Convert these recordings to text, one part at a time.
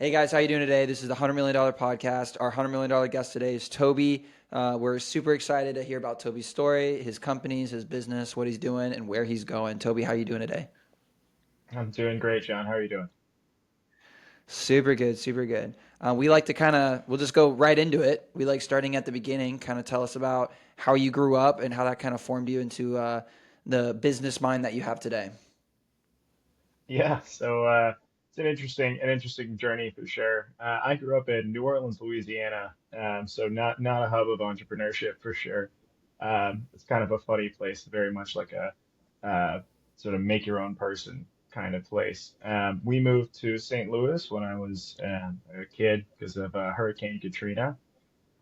Hey guys, how you doing today? This is the $100 million podcast. Our $100 million guest today is Toby. We're super excited to hear about Toby's story, his companies, his business, what he's doing, and where he's going. Toby, how you doing today? I'm doing great, John. How are you doing? Super good, super good. We like to we'll just go right into it. We like starting at the beginning. Kind of tell us about how you grew up and how that kind of formed you into the business mind that you have today. Yeah, it's an interesting journey for sure. I grew up in New Orleans, Louisiana, so not a hub of entrepreneurship for sure. It's kind of a funny place, very much like a uh, sort of make your own person kind of place. We moved to St. Louis when I was a kid because of Hurricane Katrina,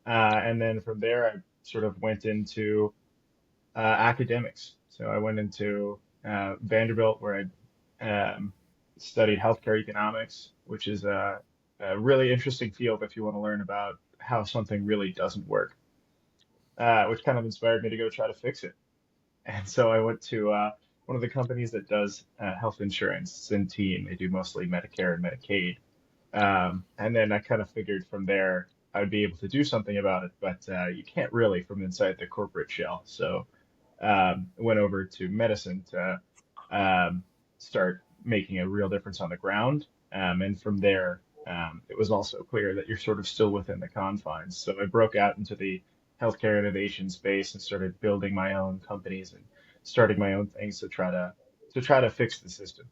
and then from there I sort of went into academics. So I went into Vanderbilt where I studied healthcare economics, which is a really interesting field if you want to learn about how something really doesn't work, which kind of inspired me to go try to fix it. And so I went to one of the companies that does health insurance, Centene. They do mostly Medicare and Medicaid. And then I kind of figured from there I would be able to do something about it, but you can't really from inside the corporate shell. So went over to medicine to um, start making a real difference on the ground. And from there, it was also clear that you're sort of still within the confines. So I broke out into the healthcare innovation space and started building my own companies and starting my own things to try to fix the system.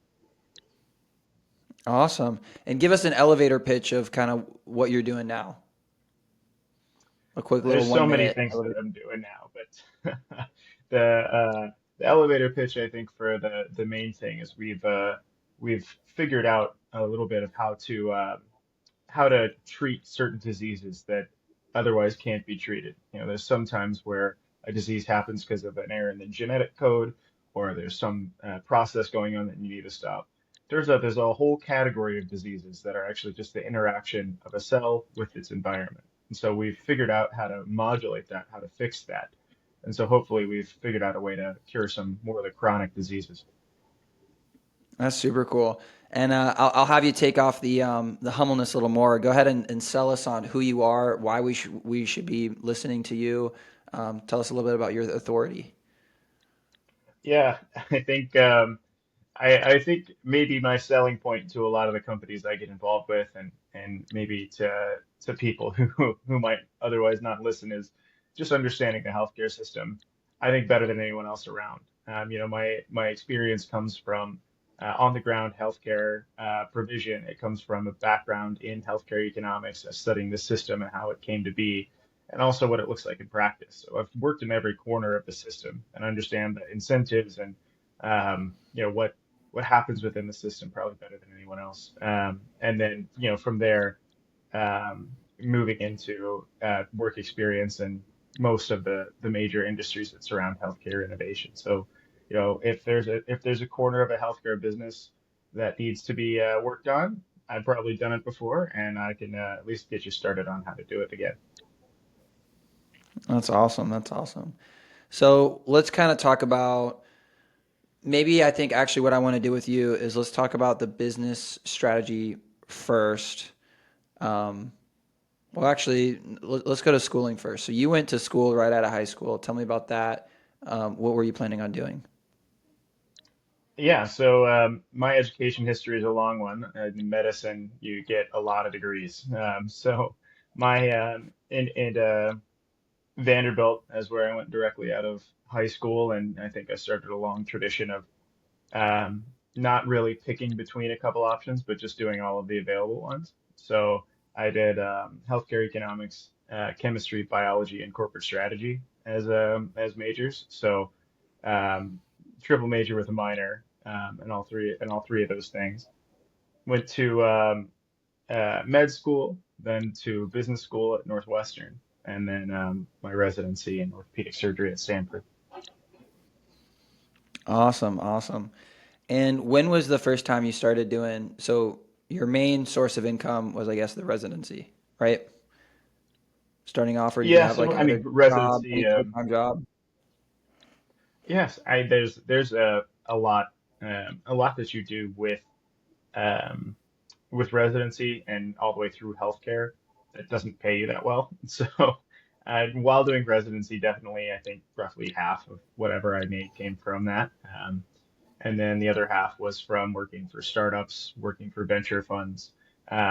Awesome. And give us an elevator pitch of kind of what you're doing now. A quick little There's one so many minute things that elevator. I'm doing now, but the elevator pitch I think for the main thing is we've figured out a little bit of how to treat certain diseases that otherwise can't be treated. You know, there's sometimes where a disease happens because of an error in the genetic code, or there's some process going on that you need to stop. Turns out there's a whole category of diseases that are actually just the interaction of a cell with its environment. And so we've figured out how to modulate that, how to fix that. And so hopefully we've figured out a way to cure some more of the chronic diseases. That's super cool. And I'll have you take off the humbleness a little more. Go ahead and sell us on who you are, why we should be listening to you. Tell us a little bit about your authority. Yeah, I think I think maybe my selling point to a lot of the companies I get involved with and maybe to people who might otherwise not listen is just understanding the healthcare system. I think better than anyone else around. My experience comes from on the ground healthcare provision. It comes from a background in healthcare economics, studying the system and how it came to be, and also what it looks like in practice. So I've worked in every corner of the system and understand the incentives and what happens within the system probably better than anyone else. And then, from there, moving into work experience and most of the major industries that surround healthcare innovation. So, if there's a corner of a healthcare business that needs to be worked on, I've probably done it before, and I can at least get you started on how to do it again. That's awesome. That's awesome. So let's kind of talk about maybe I think actually what I want to do with you is let's talk about the business strategy first. Um, well, actually, let's go to schooling first. So you went to school right out of high school. Tell me about that. What were you planning on doing? Yeah, so my education history is a long one. In medicine, you get a lot of degrees. So my in Vanderbilt is where I went directly out of high school, and I think I started a long tradition of um, not really picking between a couple options, but just doing all of the available ones. So I did healthcare economics, chemistry, biology, and corporate strategy as majors. So um, triple major with a minor, and all three of those things. Went to med school, then to business school at Northwestern, and then my residency in orthopedic surgery at Stanford. Awesome, awesome. And when was the first time you started doing so your main source of income was I guess the residency, right? Starting off, or did you Yeah, have like so I another mean job, residency. any full-time job? Yes, there's a lot that you do um, with residency and all the way through healthcare, that doesn't pay you that well. So, while doing residency, definitely, I think roughly half of whatever I made came from that. And then the other half was from working for startups, working for venture funds,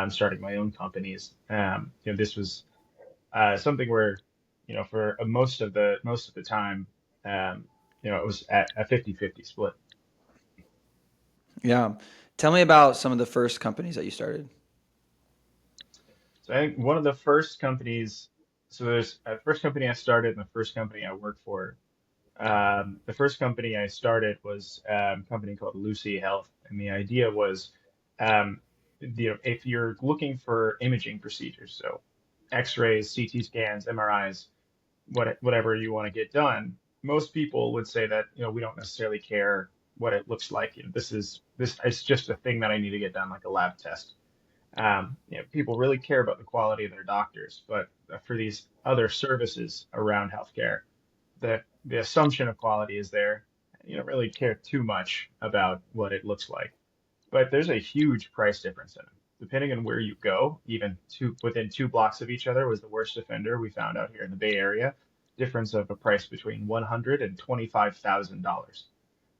starting my own companies. This was something where, for most of the time, um, it was at a 50-50 split. Yeah. Tell me about some of the first companies that you started. So I think one of the first companies, so there's a first company I started and the first company I worked for. The first company I started was a company called Lucy Health, and the idea was, um, if you're looking for imaging procedures, so X-rays, CT scans, MRIs, whatever you want to get done, most people would say that, we don't necessarily care what it looks like. This it's just a thing that I need to get done, like a lab test. People really care about the quality of their doctors, but for these other services around healthcare, the assumption of quality is there. You don't really care too much about what it looks like, but there's a huge price difference in them. Depending on where you go, even within 2 blocks of each other was the worst offender we found out here in the Bay Area. Difference of a price between $125,000.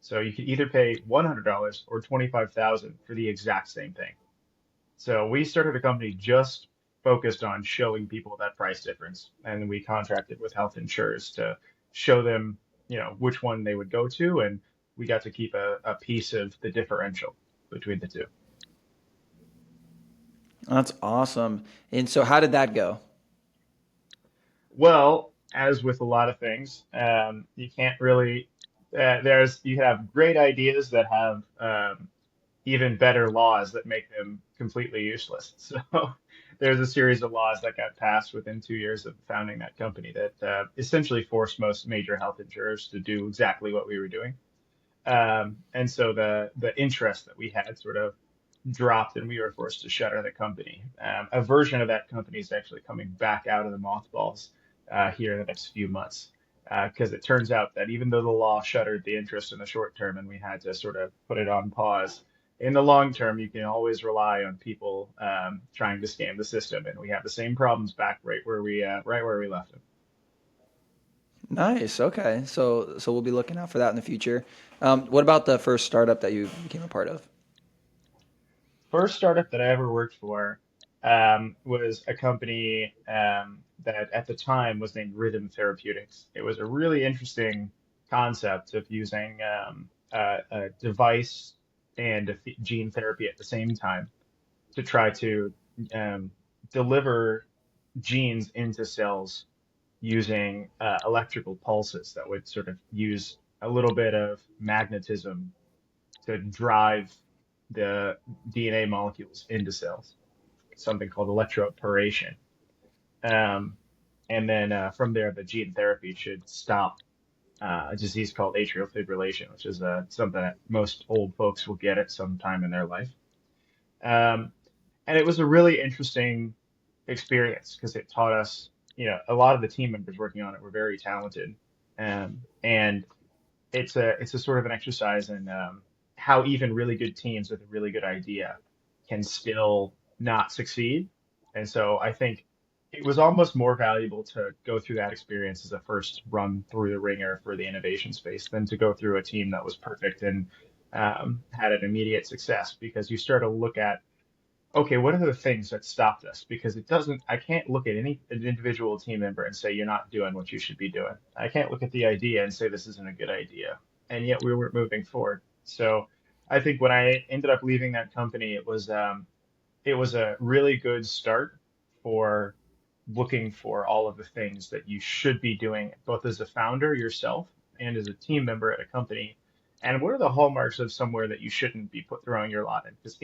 So you could either pay $100 or $25,000 for the exact same thing. So we started a company just focused on showing people that price difference, and we contracted with health insurers to show them, which one they would go to, and we got to keep a piece of the differential between the two. That's awesome. And so, how did that go? Well, as with a lot of things, you can't really. You have great ideas that have even better laws that make them completely useless. So there's a series of laws that got passed within 2 years of founding that company that essentially forced most major health insurers to do exactly what we were doing. And so the interest that we had sort of dropped, and we were forced to shutter the company. A version of that company is actually coming back out of the mothballs here in the next few months. Because it turns out that even though the law shuttered the interest in the short term and we had to sort of put it on pause, in the long term, you can always rely on people trying to scam the system, and we have the same problems back right where we left them. Nice. Okay. So we'll be looking out for that in the future. What about the first startup that you became a part of? First startup that I ever worked for was a company that at the time was named Rhythm Therapeutics. It was a really interesting concept of using a device and gene therapy at the same time to try to um, deliver genes into cells using electrical pulses that would sort of use a little bit of magnetism to drive the DNA molecules into cells, something called electroporation. Um, and then from there, the gene therapy should stop a disease called atrial fibrillation, which is something that most old folks will get at some time in their life. Um, and it was a really interesting experience because it taught us, a lot of the team members working on it were very talented. And it's a sort of an exercise in how even really good teams with a really good idea can still not succeed. And so I think it was almost more valuable to go through that experience as a first run through the ringer for the innovation space than to go through a team that was perfect and had an immediate success because you start to look at, okay, what are the things that stopped us? Because I can't look at an individual team member and say you're not doing what you should be doing. I can't look at the idea and say this isn't a good idea. And yet we weren't moving forward. So I think when I ended up leaving that company, it was a really good start for looking for all of the things that you should be doing, both as a founder yourself and as a team member at a company. And what are the hallmarks of somewhere that you shouldn't be throwing your lot in? Because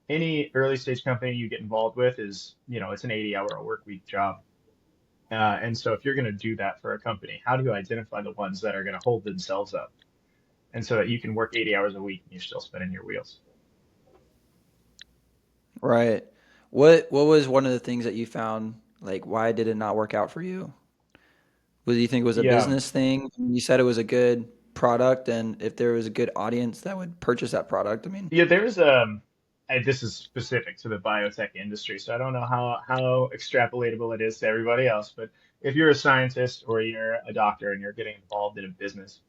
any early stage company you get involved with is, it's an 80-hour work week job. And so if you're going to do that for a company, how do you identify the ones that are going to hold themselves up? And so that you can work 80 hours a week and you're still spinning your wheels. Right. What was one of the things that you found? Like, why did it not work out for you? Was you think it was a Yeah. business thing? You said it was a good product, and if there was a good audience that would purchase that product, I mean, Yeah, this is specific to the biotech industry, so I don't know how extrapolatable it is to everybody else. But if you're a scientist or you're a doctor and you're getting involved in a business,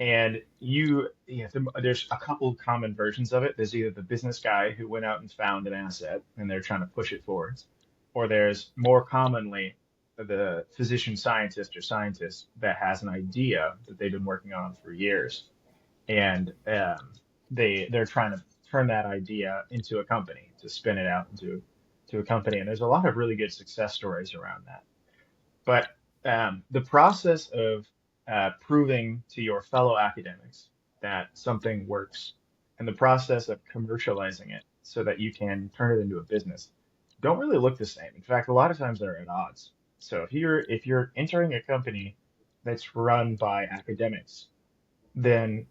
and there's a couple common versions of it. There's either the business guy who went out and found an asset and they're trying to push it forwards, or there's more commonly the physician scientist or scientist that has an idea that they've been working on for years, and they're trying to turn that idea into a company, to spin it out into a company. And there's a lot of really good success stories around that. But the process of proving to your fellow academics that something works and the process of commercializing it so that you can turn it into a business don't really look the same. In fact, a lot of times they're at odds. So if you're entering a company that's run by academics, then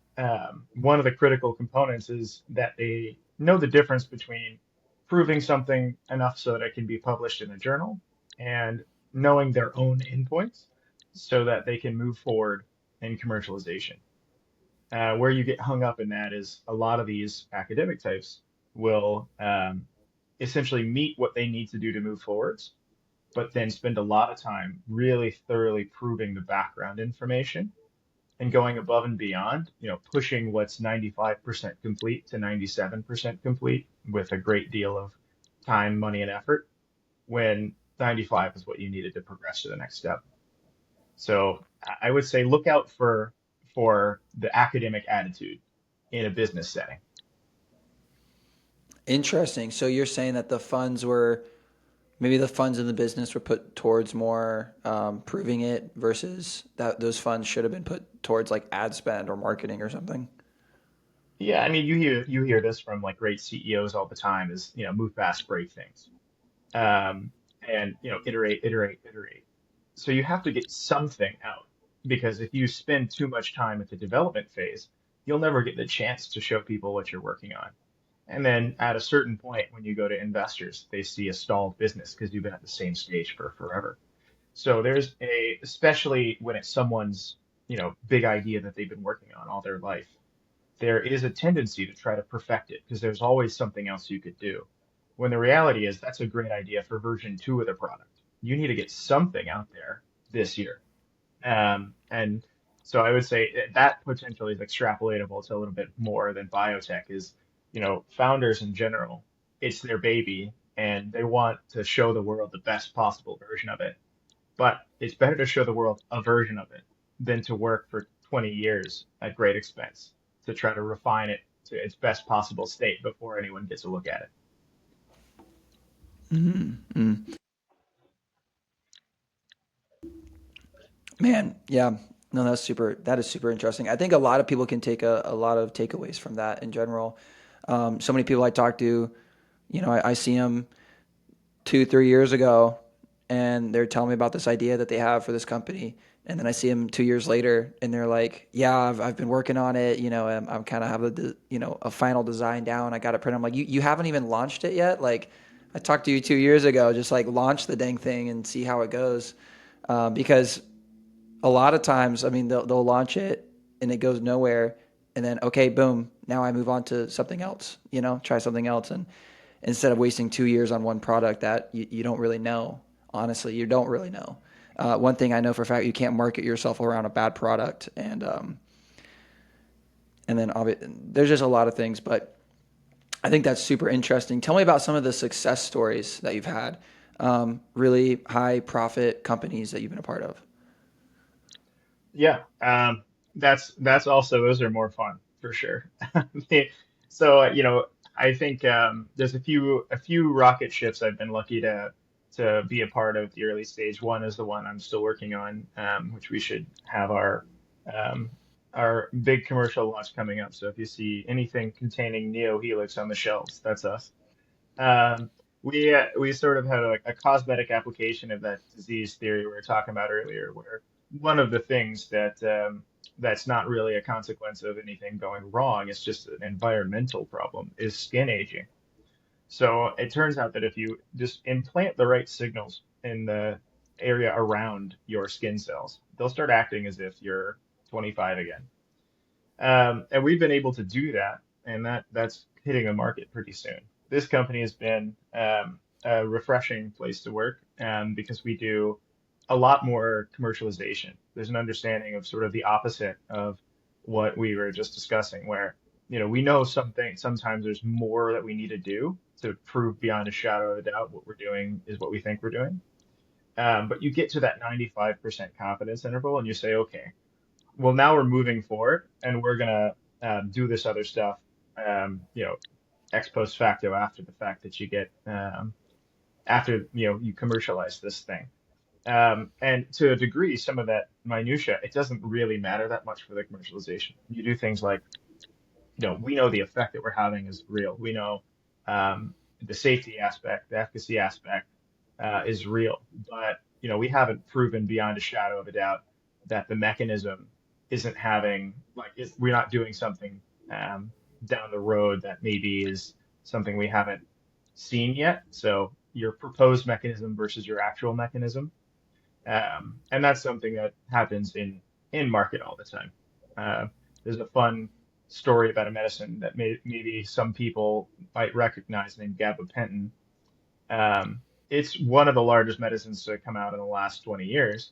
one of the critical components is that they know the difference between proving something enough so that it can be published in a journal and knowing their own endpoints so that they can move forward in commercialization. Where you get hung up in that is a lot of these academic types will essentially meet what they need to do to move forwards, but then spend a lot of time really thoroughly proving the background information and going above and beyond, pushing what's 95% complete to 97% complete with a great deal of time, money, and effort when 95 is what you needed to progress to the next step. So I would say look out for the academic attitude in a business setting. Interesting. So you're saying that the funds were maybe the funds in the business were put towards more proving it versus that those funds should have been put towards like ad spend or marketing or something. Yeah, I mean you hear this from like great CEOs all the time is, move fast, break things. Um, and iterate, iterate, iterate. So you have to get something out because if you spend too much time at the development phase, you'll never get the chance to show people what you're working on. And then at a certain point, when you go to investors, they see a stalled business because you've been at the same stage for forever. So especially when it's someone's, big idea that they've been working on all their life, there is a tendency to try to perfect it because there's always something else you could do. When the reality is that's a great idea for version 2 of the product. You need to get something out there this year. And so I would say that potentially is extrapolatable to a little bit more than biotech is, founders in general, it's their baby and they want to show the world the best possible version of it. But it's better to show the world a version of it than to work for 20 years at great expense to try to refine it to its best possible state before anyone gets a look at it. Man, yeah. No, that is super interesting. I think a lot of people can take a lot of takeaways from that in general. So many people I talk to, I see them 2, 3 years ago, and they're telling me about this idea that they have for this company. And then I see them 2 years later, and they're like, "Yeah, I've been working on it. I'm kind of have a final design down. I got it printed." I'm like, "You haven't even launched it yet? Like, I talked to you 2 years ago. Just like launch the dang thing and see how it goes." Because a lot of times, I mean, they'll launch it and it goes nowhere, and then okay, boom, now I move on to something else. Try something else, and instead of wasting 2 years on one product that you don't really know. Honestly, you don't really know. One thing I know for a fact, you can't market yourself around a bad product, and then there's just a lot of things, but I think that's super interesting. Tell me about some of the success stories that you've had, really high profit companies that you've been a part of. Yeah, that's also those are more fun for sure. So I think there's a few rocket ships I've been lucky to be a part of the early stage. One is the one I'm still working on, which we should have um, our big commercial launch coming up. So if you see anything containing Neo Helix on the shelves, that's us. Um, we sort of had a cosmetic application of that disease theory we were talking about earlier, where one of the things that's not really a consequence of anything going wrong, it's just an environmental problem, is skin aging. So it turns out that if you just implant the right signals in the area around your skin cells, they'll start acting as if you're 25 again. And we've been able to do that and that's hitting the market pretty soon. This company has been a refreshing place to work because we do a lot more commercialization. There's an understanding of sort of the opposite of what we were just discussing, where we know something, sometimes there's more that we need to do to prove beyond a shadow of a doubt what we're doing is what we think we're doing. But you get to that 95% confidence interval and you say, okay, well, now we're moving forward and we're gonna do this other stuff, ex post facto after the fact that you get after you commercialize this thing. And to a degree, some of that minutia, it doesn't really matter that much for the commercialization. You do things like we know the effect that we're having is real. We know the safety aspect, the efficacy aspect is real, but we haven't proven beyond a shadow of a doubt that the mechanism isn't having we're not doing something down the road that maybe is something we haven't seen yet. So your proposed mechanism versus your actual mechanism, and that's something that happens in market all the time. Uh, there's a fun story about a medicine that maybe some people might recognize named gabapentin. It's one of the largest medicines to come out in the last 20 years.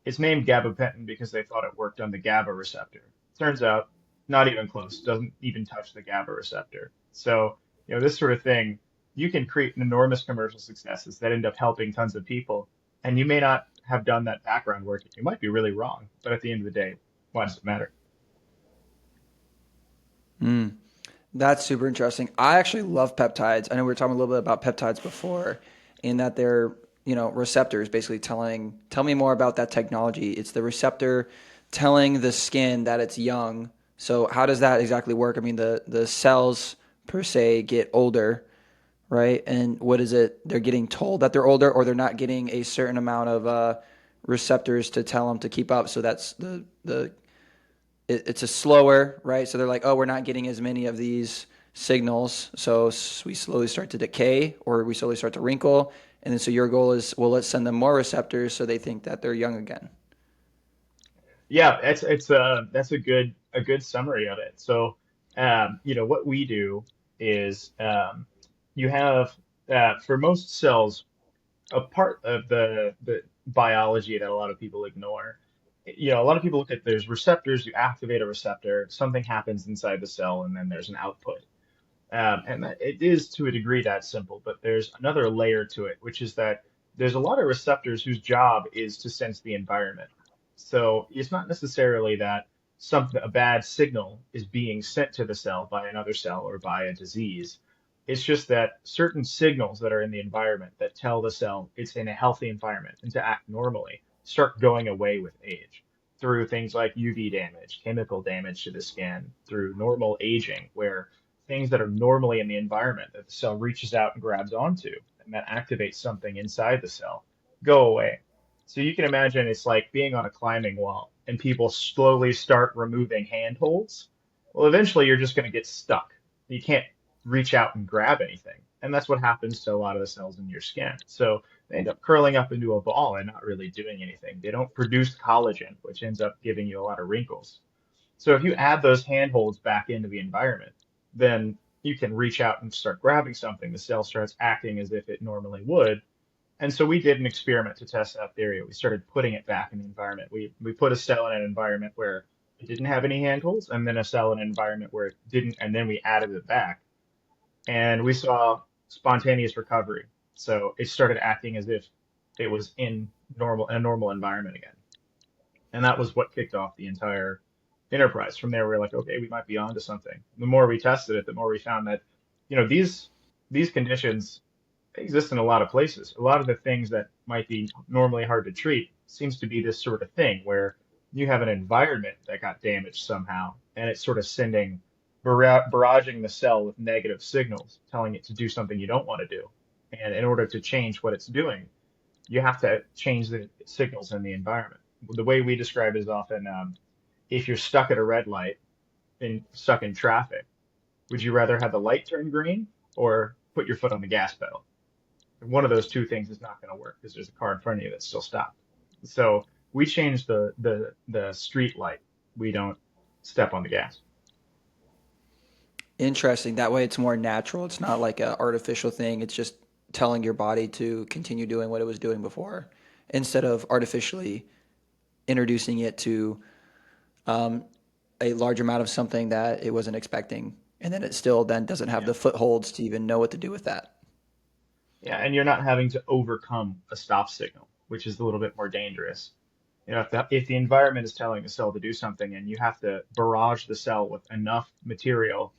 It's named gabapentin because they thought it worked on the GABA receptor. Turns out, not even close. Doesn't even touch the GABA receptor. So, this sort of thing, you can create enormous commercial successes that end up helping tons of people, and you may not have done that background work. You might be really wrong, but at the end of the day, why does it matter? Mm. That's super interesting. I actually love peptides. I know we were talking a little bit about peptides before, in that they're, receptors basically tell me more about that technology. It's the receptor telling the skin that it's young. So how does that exactly work? I mean, the cells per se get older, right? And what is it? They're getting told that they're older, or they're not getting a certain amount of receptors to tell them to keep up. So that's it's a slower, right? So they're like, oh, we're not getting as many of these signals. So we slowly start to decay, or we slowly start to wrinkle. And then so your goal is, well, let's send them more receptors so they think that they're young again. Yeah, that's a good summary of it. So, what we do is you have for most cells a part of the biology that a lot of people ignore. A lot of people look at there's receptors, you activate a receptor, something happens inside the cell, and then there's an output. And that, it is to a degree that simple, but there's another layer to it, which is that there's a lot of receptors whose job is to sense the environment. So it's not necessarily that a bad signal is being sent to the cell by another cell or by a disease. It's just that certain signals that are in the environment that tell the cell it's in a healthy environment and to act normally start going away with age through things like UV damage, chemical damage to the skin, through normal aging, where things that are normally in the environment that the cell reaches out and grabs onto and that activates something inside the cell go away. So you can imagine it's like being on a climbing wall and people slowly start removing handholds. Well, eventually you're just going to get stuck. You can't reach out and grab anything. And that's what happens to a lot of the cells in your skin. So they end up curling up into a ball and not really doing anything. They don't produce collagen, which ends up giving you a lot of wrinkles. So if you add those handholds back into the environment, then you can reach out and start grabbing something. The cell starts acting as if it normally would. And so we did an experiment to test that theory. We started putting it back in the environment. We put a cell in an environment where it didn't have any handholds, and then a cell in an environment where it didn't, and then we added it back. And we saw spontaneous recovery. So it started acting as if it was in a normal environment again. And that was what kicked off the entire enterprise. From there, we were like, okay, we might be onto something. The more we tested it, the more we found that, these conditions exist in a lot of places. A lot of the things that might be normally hard to treat seems to be this sort of thing where you have an environment that got damaged somehow, and it's sort of barraging the cell with negative signals, telling it to do something you don't want to do. And in order to change what it's doing, you have to change the signals in the environment. The way we describe it is often if you're stuck at a red light and stuck in traffic, would you rather have the light turn green or put your foot on the gas pedal? One of those two things is not going to work because there's a car in front of you that's still stopped. So we change the street light. We don't step on the gas. Interesting. That way it's more natural. It's not like an artificial thing. It's just telling your body to continue doing what it was doing before instead of artificially introducing it to um, a large amount of something that it wasn't expecting. And then it still then doesn't have Yeah. the footholds to even know what to do with that. Yeah, and you're not having to overcome a stop signal, which is a little bit more dangerous. If the environment is telling a cell to do something and you have to barrage the cell with enough material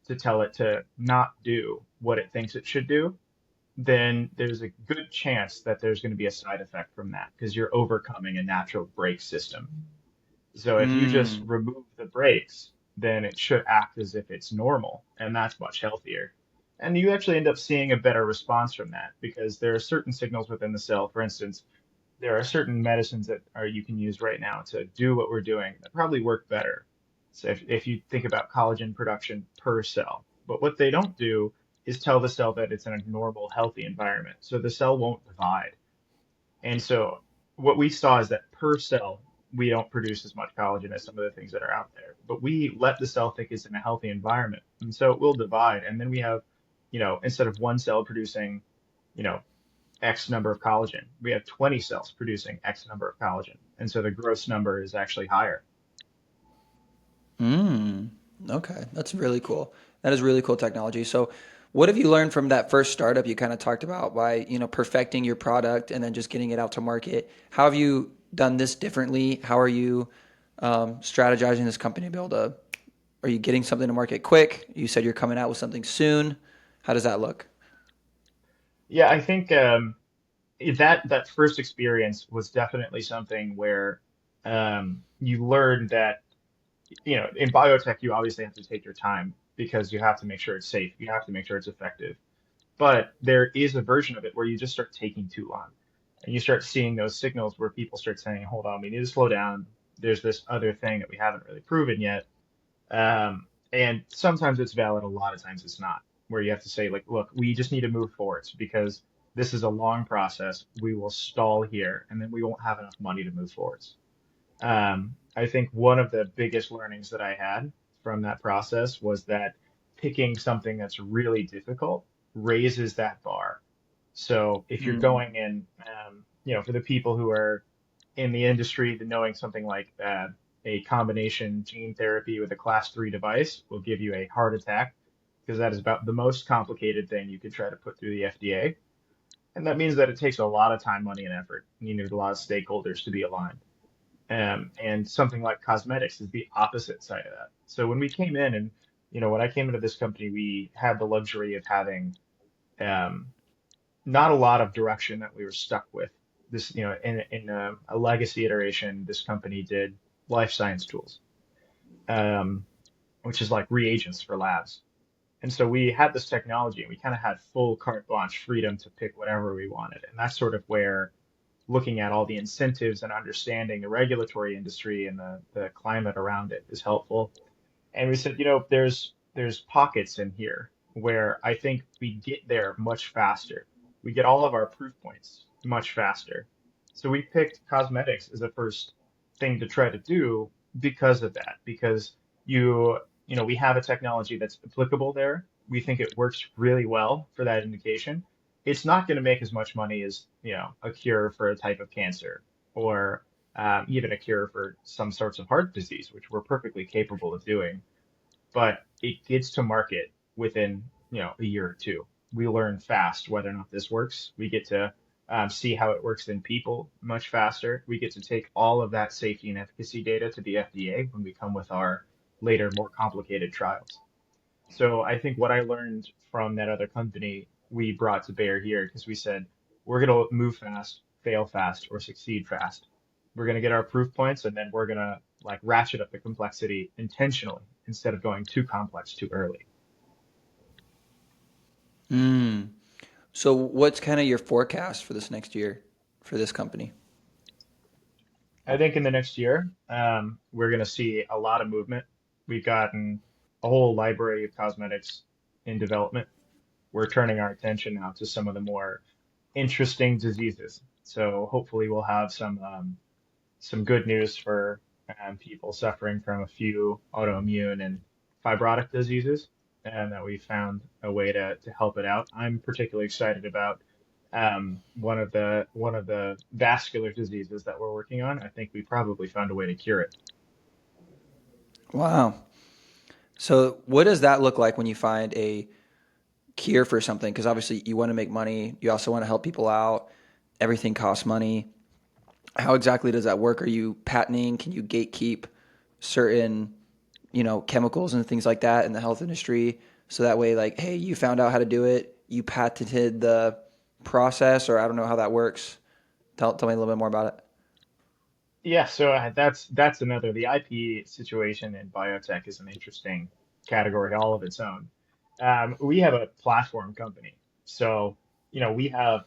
to tell it to not do what it thinks it should do, then there's a good chance that there's going to be a side effect from that because you're overcoming a natural brake system. So if you just Mm. remove the brakes, then it should act as if it's normal, and that's much healthier. And you actually end up seeing a better response from that because there are certain signals within the cell. For instance, there are certain medicines that are you can use right now to do what we're doing that probably work better. So if you think about collagen production per cell, but what they don't do is tell the cell that it's in a normal, healthy environment. So the cell won't divide. And so what we saw is that per cell, we don't produce as much collagen as some of the things that are out there, but we let the cell think it's in a healthy environment. And so it will divide. And then we have, instead of one cell producing, you know, X number of collagen, we have 20 cells producing X number of collagen. And so the gross number is actually higher. Mm. Okay, that's really cool. That is really cool technology. So, what have you learned from that first startup you kind of talked about by, perfecting your product and then just getting it out to market? How have you done this differently? How are you strategizing this company to be able to, are you getting something to market quick? You said you're coming out with something soon. How does that look? Yeah, I think that first experience was definitely something where you learned that in biotech, you obviously have to take your time because you have to make sure it's safe. You have to make sure it's effective. But there is a version of it where you just start taking too long. And you start seeing those signals where people start saying, hold on, we need to slow down. There's this other thing that we haven't really proven yet. And sometimes it's valid, a lot of times it's not, where you have to say, like, look, we just need to move forwards because this is a long process. We will stall here and then we won't have enough money to move forwards. I think one of the biggest learnings that I had from that process was that picking something that's really difficult raises that bar. So if you're Mm. going in, for the people who are in the industry, the knowing something like a combination gene therapy with a class 3 device will give you a heart attack because that is about the most complicated thing you could try to put through the FDA. And that means that it takes a lot of time, money, and effort. You need a lot of stakeholders to be aligned. And something like cosmetics is the opposite side of that. So when we came in and, when I came into this company, we had the luxury of having um, not a lot of direction that we were stuck with. This, in a legacy iteration, this company did life science tools, um, which is like reagents for labs. And so we had this technology and we kind of had full carte blanche freedom to pick whatever we wanted. And that's sort of where looking at all the incentives and understanding the regulatory industry and the climate around it is helpful. And we said, there's pockets in here where I think we get there much faster. We get all of our proof points much faster. So we picked cosmetics as the first thing to try to do because of that, because we have a technology that's applicable there. We think it works really well for that indication. It's not going to make as much money as, a cure for a type of cancer or even a cure for some sorts of heart disease, which we're perfectly capable of doing, but it gets to market within, a year or two. We learn fast whether or not this works. We get to see how it works in people much faster. We get to take all of that safety and efficacy data to the FDA when we come with our later, more complicated trials. So I think what I learned from that other company, we brought to bear here because we said, we're going to move fast, fail fast, or succeed fast. We're going to get our proof points and then we're going to like ratchet up the complexity intentionally instead of going too complex too early. Mm. So, what's kind of your forecast for this next year for this company? I think in the next year, we're going to see a lot of movement. We've gotten a whole library of cosmetics in development. We're turning our attention now to some of the more interesting diseases. So hopefully we'll have some good news for people suffering from a few autoimmune and fibrotic diseases. and that we found a way to help it out. I'm particularly excited about one of the vascular diseases that we're working on. I think we probably found a way to cure it. Wow. So what does that look like when you find a cure for something? Because obviously you want to make money, you also want to help people out. Everything costs money. How exactly does that work? Are you patenting? Can you gatekeep certain, chemicals and things like that in the health industry? So that way, like, hey, you found out how to do it, you patented the process, or I don't know how that works. Tell me a little bit more about it. Yeah, so that's another. The IP situation in biotech is an interesting category all of its own. We have a platform company, so we have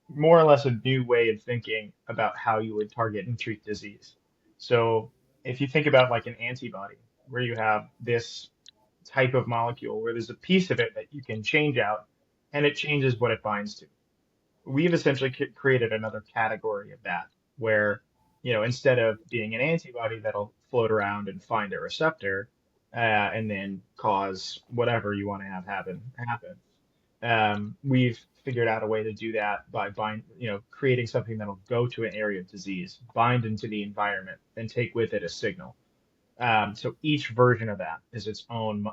more or less a new way of thinking about how you would target and treat disease. So if you think about like an antibody, where you have this type of molecule where there's a piece of it that you can change out, and it changes what it binds to. We've essentially created another category of that where, instead of being an antibody that'll float around and find a receptor, and then cause whatever you want to have happen, we've figured out a way to do that by creating something that'll go to an area of disease, bind into the environment, and take with it a signal. So each version of that is its own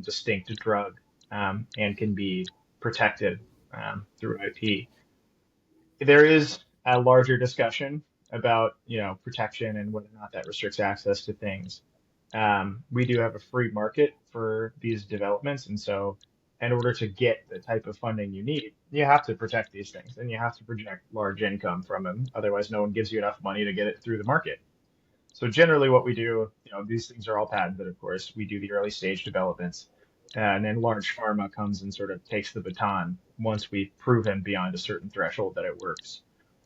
distinct drug, and can be protected through IP. There is a larger discussion about, protection and whether or not that restricts access to things. We do have a free market for these developments, and so in order to get the type of funding you need, you have to protect these things and you have to project large income from them. Otherwise, no one gives you enough money to get it through the market. So generally what we do, these things are all patented, of course. We do the early stage developments, and then large pharma comes and sort of takes the baton once we've proven beyond a certain threshold that it works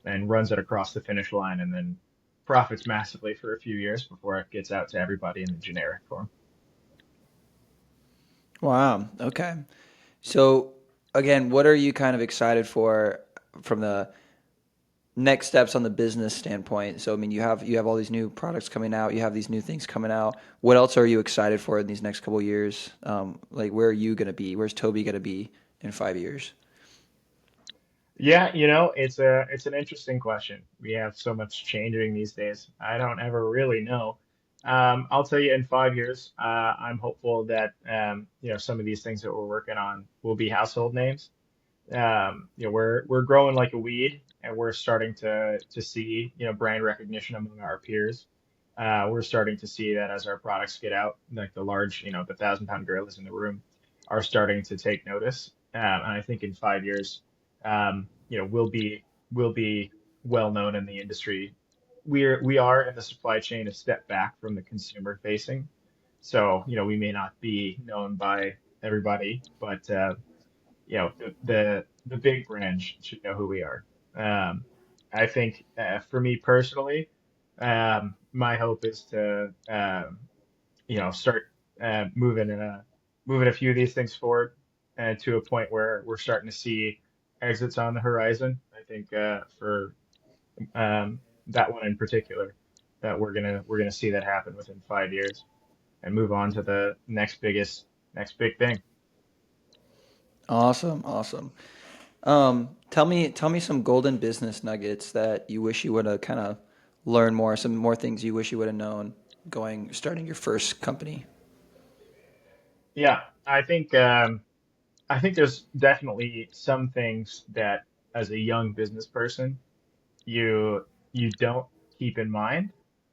and runs it across the finish line and then profits massively for a few years before it gets out to everybody in the generic form. Wow. Okay. So again, what are you kind of excited for from the next steps on the business standpoint? So I mean, you have all these new products coming out, you have these new things coming out. What else are you excited for in these next couple of years? Like, where are you gonna be? Where's Toby gonna be in 5 years? Yeah, it's an interesting question. We have so much changing these days. I don't ever really know. I'll tell you in 5 years, I'm hopeful that some of these things that we're working on will be household names. We're growing like a weed, and we're starting to see brand recognition among our peers. We're starting to see that as our products get out, like the 1,000-pound gorillas in the room are starting to take notice. And I think in 5 years, we'll be well known in the industry. We are in the supply chain a step back from the consumer facing, so we may not be known by everybody, but the big brand should know who we are. Um, I think for me personally, my hope is to start moving a few of these things forward, to a point where we're starting to see exits on the horizon. I think for that one in particular, that we're gonna see that happen within 5 years and move on to the next big thing. Awesome, awesome. Tell me some golden business nuggets that you wish you would have kind of learned more. Some more things you wish you would have known starting your first company. Yeah, I think there's definitely some things that as a young business person you don't keep in mind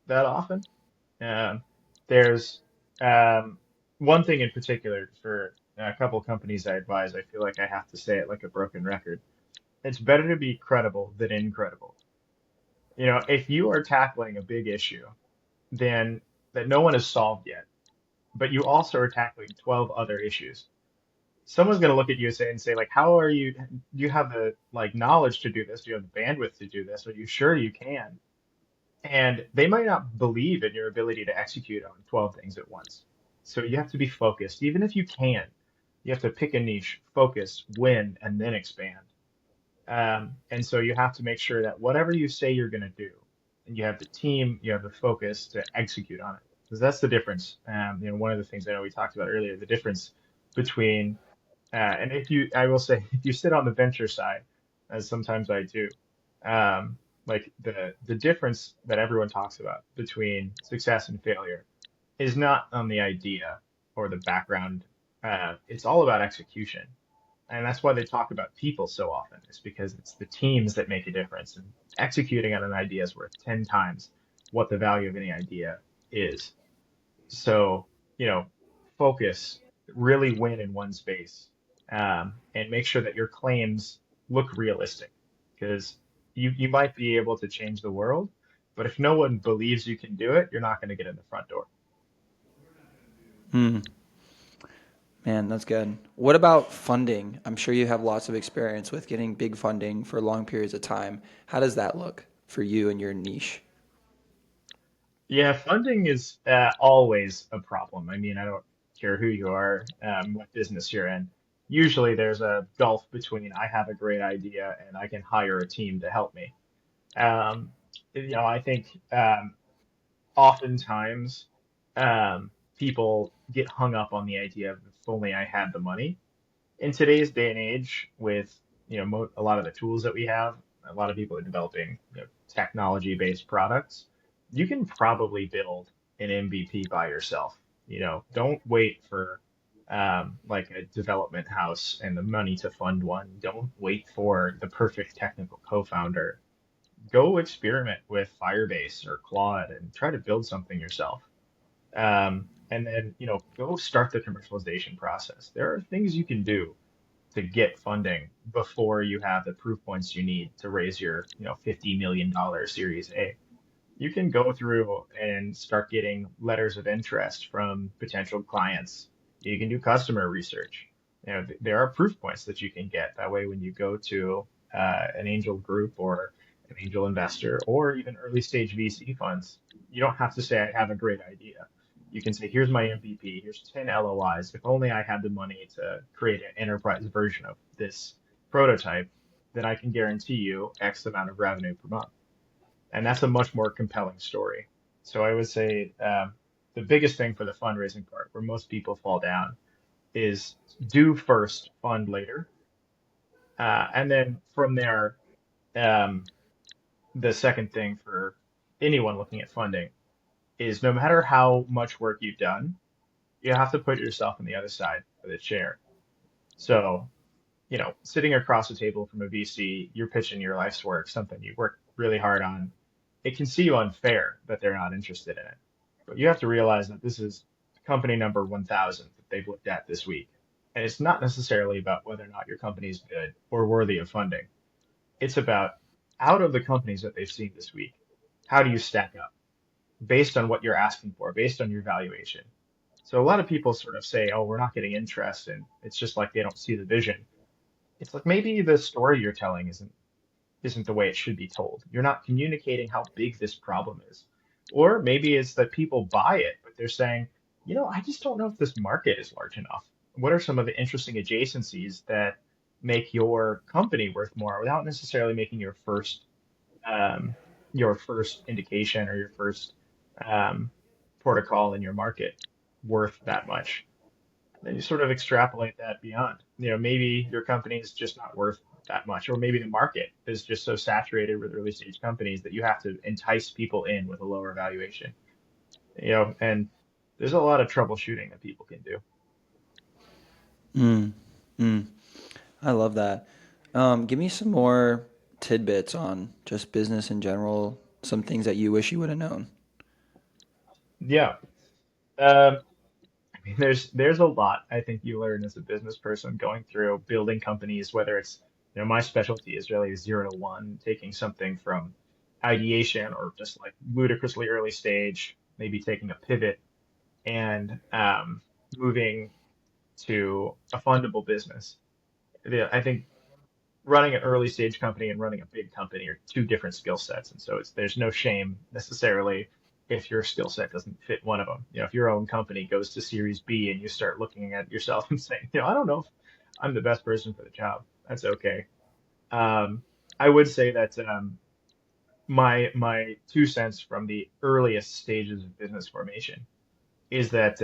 that often. Um, there's one thing in particular for a couple of companies I advise. I feel like I have to say it like a broken record. It's better to be credible than incredible. If you are tackling a big issue, then that no one has solved yet, but you also are tackling 12 other issues, someone's going to look at you and say like, how are you, do you have the like knowledge to do this? Do you have the bandwidth to do this? Are you sure you can? And they might not believe in your ability to execute on 12 things at once. So you have to be focused. Even if you can, you have to pick a niche, focus, win, and then expand. And so you have to make sure that whatever you say you're going to do, and you have the team, you have the focus to execute on it. Because that's the difference. One of the things I know we talked about earlier, the difference between and if you, I will say, if you sit on the venture side, as sometimes I do, like the difference that everyone talks about between success and failure is not on the idea or the background. It's all about execution. And that's why they talk about people so often, is because it's the teams that make a difference. And executing on an idea is worth 10 times what the value of any idea is. So, you know, focus, really win in one space, and make sure that your claims look realistic. Because you might be able to change the world, but if no one believes you can do it, you're not going to get in the front door. Hmm. Man, that's good. What about funding? I'm sure you have lots of experience with getting big funding for long periods of time. How does that look for you and your niche? Yeah, funding is always a problem. I mean, I don't care who you are, what business you're in. Usually there's a gulf between I have a great idea and I can hire a team to help me. Um, I think oftentimes people get hung up on the idea of if only I had the money. In today's day and age, with a lot of the tools that we have, a lot of people are developing technology-based products. You can probably build an MVP by yourself. Don't wait for like a development house and the money to fund one. Don't wait for the perfect technical co-founder. Go experiment with Firebase or Claude and try to build something yourself. And then, go start the commercialization process. There are things you can do to get funding before you have the proof points you need to raise your, $50 million Series A. You can go through and start getting letters of interest from potential clients. You can do customer research. There are proof points that you can get. That way, when you go to an angel group or an angel investor or even early stage VC funds, you don't have to say, I have a great idea. You can say, here's my MVP, here's 10 LOIs. If only I had the money to create an enterprise version of this prototype, then I can guarantee you X amount of revenue per month. And that's a much more compelling story. So I would say the biggest thing for the fundraising part, where most people fall down, is do first, fund later. And then from there, um, the second thing for anyone looking at funding is no matter how much work you've done, you have to put yourself on the other side of the chair. So, sitting across the table from a VC, you're pitching your life's work, something you worked really hard on. It can seem unfair that they're not interested in it. But you have to realize that this is company number 1,000 that they've looked at this week. And it's not necessarily about whether or not your company is good or worthy of funding. It's about out of the companies that they've seen this week, how do you stack up based on what you're asking for, based on your valuation? So a lot of people sort of say, oh, we're not getting interest, and it's just like they don't see the vision. It's like maybe the story you're telling isn't the way it should be told. You're not communicating how big this problem is. Or maybe it's that people buy it, but they're saying, I just don't know if this market is large enough. What are some of the interesting adjacencies that make your company worth more without necessarily making um, your first indication or your first um, protocol in your market worth that much? Then you sort of extrapolate that beyond. Maybe your company is just not worth that much, or maybe the market is just so saturated with early stage companies that you have to entice people in with a lower valuation. And there's a lot of troubleshooting that people can do. Mm, mm. I love that. Give me some more tidbits on just business in general, some things that you wish you would have known. Yeah. Um, I mean, there's a lot I think you learn as a business person going through building companies, whether it's, my specialty is really 0 to 1, taking something from ideation or just like ludicrously early stage, maybe taking a pivot and moving to a fundable business. I think running an early stage company and running a big company are two different skill sets, and so there's no shame necessarily if your skill set doesn't fit one of them. If your own company goes to Series B and you start looking at yourself and saying, I don't know if I'm the best person for the job, that's okay. Um, I would say that my 2 cents from the earliest stages of business formation is that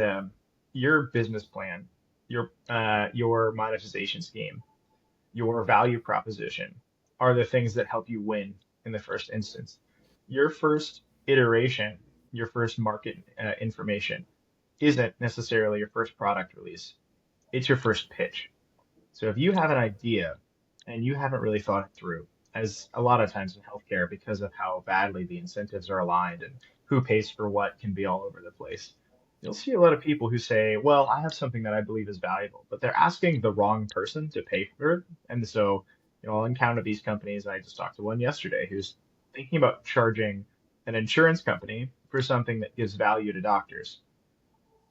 your business plan. your monetization scheme, your value proposition are the things that help you win in the first instance. Your first iteration, your first market information isn't necessarily your first product release. It's your first pitch. So if you have an idea and you haven't really thought it through, as a lot of times in healthcare, because of how badly the incentives are aligned and who pays for what can be all over the place, you'll see a lot of people who say, well, I have something that I believe is valuable, but they're asking the wrong person to pay for it. And so, I'll encounter these companies. I just talked to one yesterday who's thinking about charging an insurance company for something that gives value to doctors.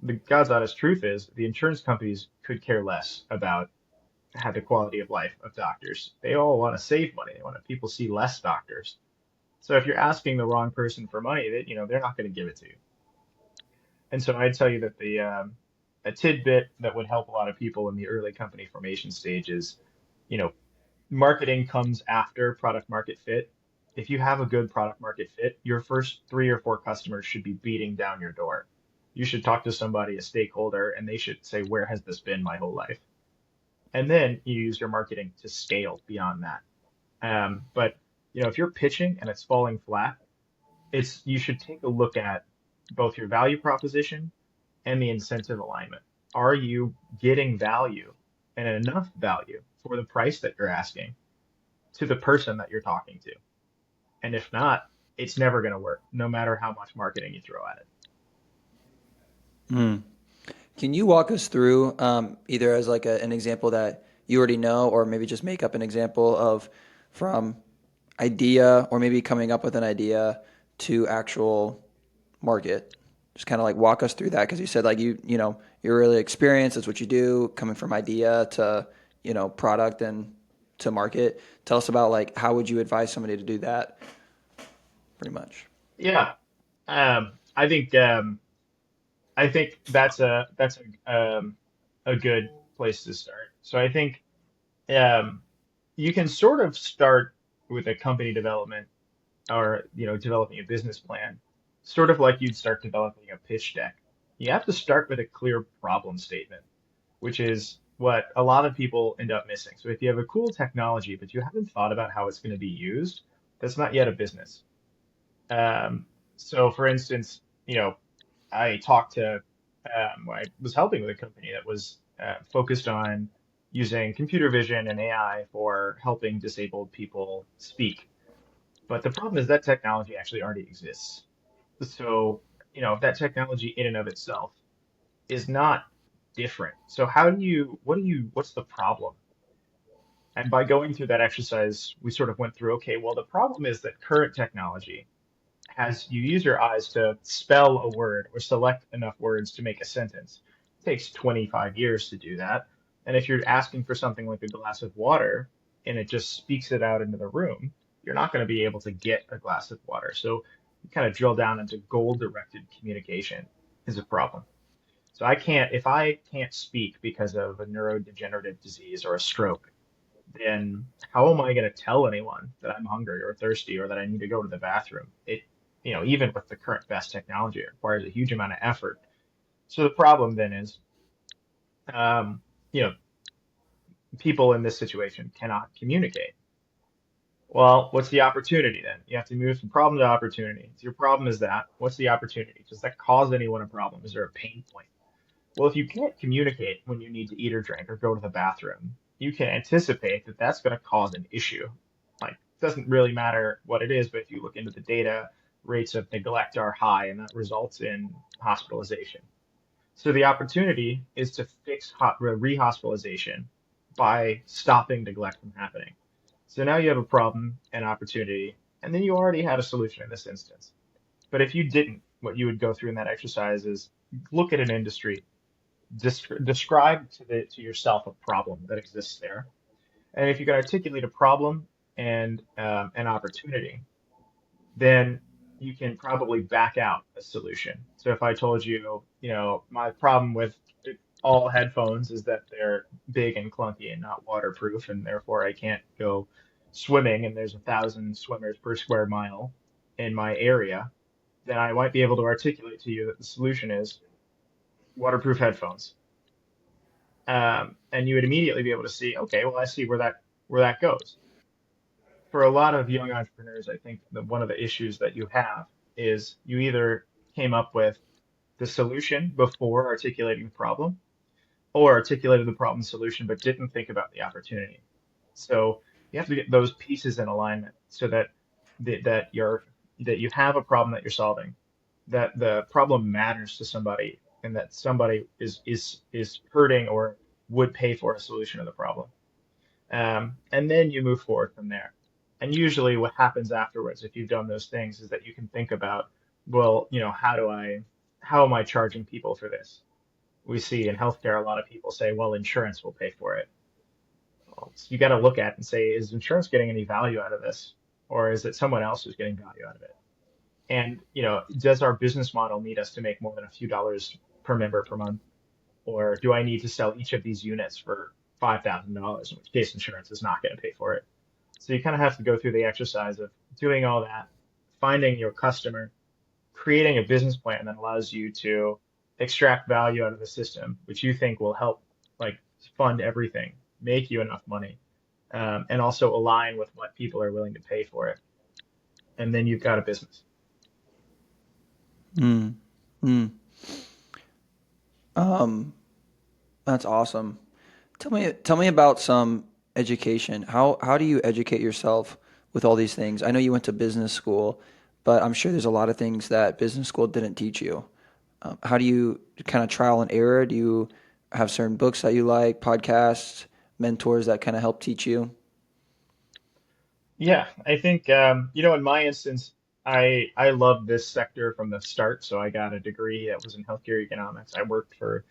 The God's honest truth is the insurance companies could care less about have the quality of life of doctors. They all want to save money. They want people see less doctors. So if you're asking the wrong person for money, that they're not going to give it to you. And so I'd tell you that the a tidbit that would help a lot of people in the early company formation stage is, you know, marketing comes after product market fit. If you have a good product market fit, your first 3 or 4 customers should be beating down your door. You should talk to somebody, a stakeholder, and they should say, where has this been my whole life? And then you use your marketing to scale beyond that. But if you're pitching and it's falling flat, it's you should take a look at both your value proposition and the incentive alignment. Are you getting value and enough value for the price that you're asking to the person that you're talking to? And if not, it's never going to work, no matter how much marketing you throw at it. Mm. Can you walk us through either as like an example that you already know, or maybe just make up an example of from idea, or maybe coming up with an idea to actual market? Just kind of like walk us through that because you said like you're really experienced. That's what you do, coming from idea to product and to market. Tell us about like how would you advise somebody to do that, pretty much. Yeah, I think that's a good place to start. So I think um, you can sort of start with a company development or developing a business plan, sort of like you'd start developing a pitch deck. You have to start with a clear problem statement, which is what a lot of people end up missing. So if you have a cool technology, but you haven't thought about how it's going to be used, that's not yet a business. Um, so for instance, I talked to, I was helping with a company that was focused on using computer vision and AI for helping disabled people speak. But the problem is that technology actually already exists. So, that technology in and of itself is not different. So what's the problem? And by going through that exercise, we sort of went through, okay, well, the problem is that current technology has you use your eyes to spell a word or select enough words to make a sentence. It takes 25 years to do that. And if you're asking for something like a glass of water and it just speaks it out into the room, you're not going to be able to get a glass of water. So you kind of drill down into goal-directed communication is a problem. So if I can't speak because of a neurodegenerative disease or a stroke, then how am I going to tell anyone that I'm hungry or thirsty or that I need to go to the bathroom? Even with the current best technology, it requires a huge amount of effort. So the problem then is, um, you know, people in this situation cannot communicate. Well, what's the opportunity then? You have to move from problem to opportunity. So your problem is that. What's the opportunity? Does that cause anyone a problem? Is there a pain point? Well, if you can't communicate when you need to eat or drink or go to the bathroom, you can anticipate that that's going to cause an issue. Like, it doesn't really matter what it is, but if you look into the data, rates of neglect are high, and that results in hospitalization. So the opportunity is to fix rehospitalization by stopping neglect from happening. So now you have a problem and opportunity, and then you already had a solution in this instance. But if you didn't, what you would go through in that exercise is look at an industry, describe to yourself a problem that exists there. And if you can articulate a problem and an opportunity, then you can probably back out a solution. So if I told you, my problem with all headphones is that they're big and clunky and not waterproof, and therefore I can't go swimming, and there's 1,000 swimmers per square mile in my area, then I might be able to articulate to you that the solution is waterproof headphones. And you would immediately be able to see, okay, well, I see where that goes. For a lot of young entrepreneurs, I think that one of the issues that you have is you either came up with the solution before articulating the problem, or articulated the problem solution but didn't think about the opportunity. So you have to get those pieces in alignment so that that you have a problem that you're solving, that the problem matters to somebody, and that somebody is hurting or would pay for a solution of the problem. And then you move forward from there. And usually what happens afterwards, if you've done those things, is that you can think about, well, how am I charging people for this? We see in healthcare, a lot of people say, well, insurance will pay for it. Well, so you got to look at and say, is insurance getting any value out of this? Or is it someone else who's getting value out of it? And, does our business model need us to make more than a few dollars per member per month? Or do I need to sell each of these units for $5,000, in which case insurance is not going to pay for it? So you kind of have to go through the exercise of doing all that, finding your customer, creating a business plan that allows you to extract value out of the system, which you think will help like fund everything, make you enough money, and also align with what people are willing to pay for it. And then you've got a business. Mm. Mm. Um, that's awesome. Tell me about some education. How do you educate yourself with all these things? I know you went to business school, but I'm sure there's a lot of things that business school didn't teach you. How do you kind of trial and error? Do you have certain books that you like, podcasts, mentors that kind of help teach you? Yeah, I think in my instance, I loved this sector from the start. So I got a degree that was in healthcare economics. I worked for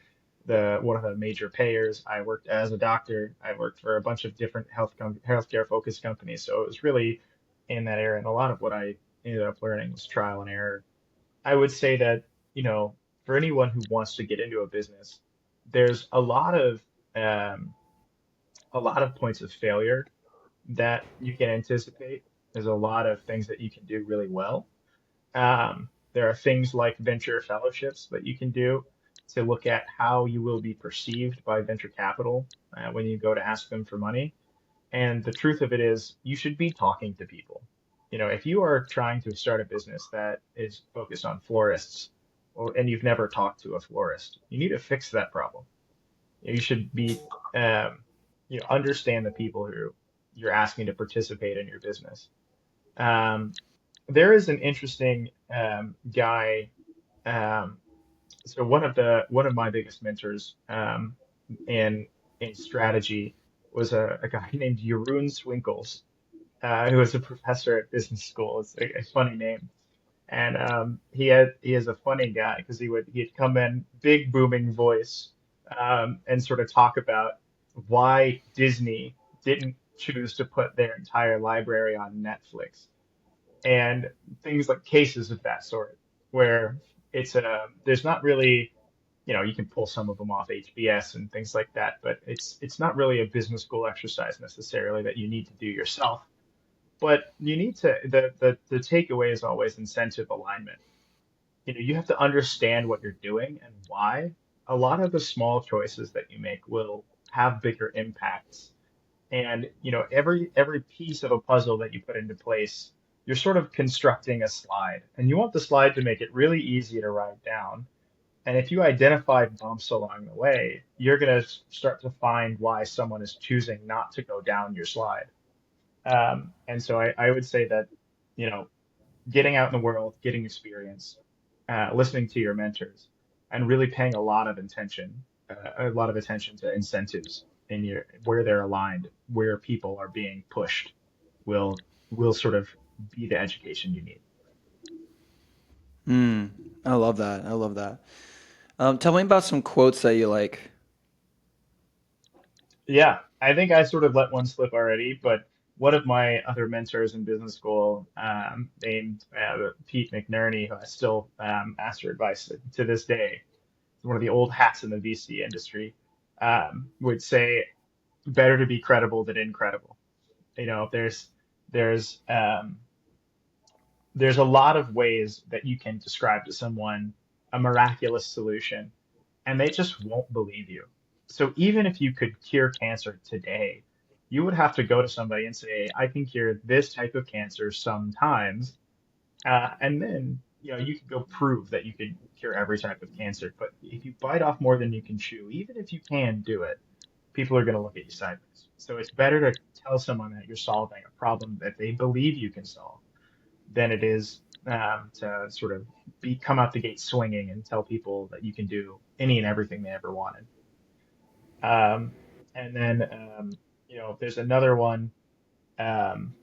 the one of the major payers. I worked as a doctor. I worked for a bunch of different healthcare focused companies. So it was really in that area, and a lot of what I ended up learning was trial and error. I would say that, for anyone who wants to get into a business, there's um, a lot of points of failure that you can anticipate. There's a lot of things that you can do really well. There are things like venture fellowships that you can do to look at how you will be perceived by venture capital when you go to ask them for money. And the truth of it is, you should be talking to people. If you are trying to start a business that is focused on florists, and you've never talked to a florist, you need to fix that problem. You should be, understand the people who you're asking to participate in your business. Um, there is an interesting guy. Um, so one of my biggest mentors in strategy was a guy named Jeroen Swinkels, who was a professor at business school. It's a funny name. And he is a funny guy because he'd come in big booming voice and sort of talk about why Disney didn't choose to put their entire library on Netflix and things like cases of that sort where there's not really, you can pull some of them off HBS and things like that, but it's not really a business school exercise necessarily that you need to do yourself. But you need to the takeaway is always incentive alignment. You have to understand what you're doing and why. A lot of the small choices that you make will have bigger impacts. And every piece of a puzzle that you put into place, you're sort of constructing a slide. And you want the slide to make it really easy to write down. And if you identify bumps along the way, you're going to start to find why someone is choosing not to go down your slide. And so I would say that, you know, getting out in the world, getting experience, listening to your mentors, and really paying a lot of attention to incentives in your where they're aligned, where people are being pushed, will will sort of be the education you need. Mm, I love that. I love that. Tell me about some quotes that you like. Yeah, I think I sort of let one slip already, but one of my other mentors in business school, named Pete McNerney, who I still ask for advice to this day, one of the old hats in the VC industry, would say better to be credible than incredible. There's there's a lot of ways that you can describe to someone a miraculous solution, and they just won't believe you. So even if you could cure cancer today, you would have to go to somebody and say, I can cure this type of cancer sometimes. And then, you could go prove that you could cure every type of cancer. But if you bite off more than you can chew, even if you can do it, people are going to look at you sideways. So it's better to tell someone that you're solving a problem that they believe you can solve than it is to sort of come out the gate swinging and tell people that you can do any and everything they ever wanted. Um, and then, there's another one, um,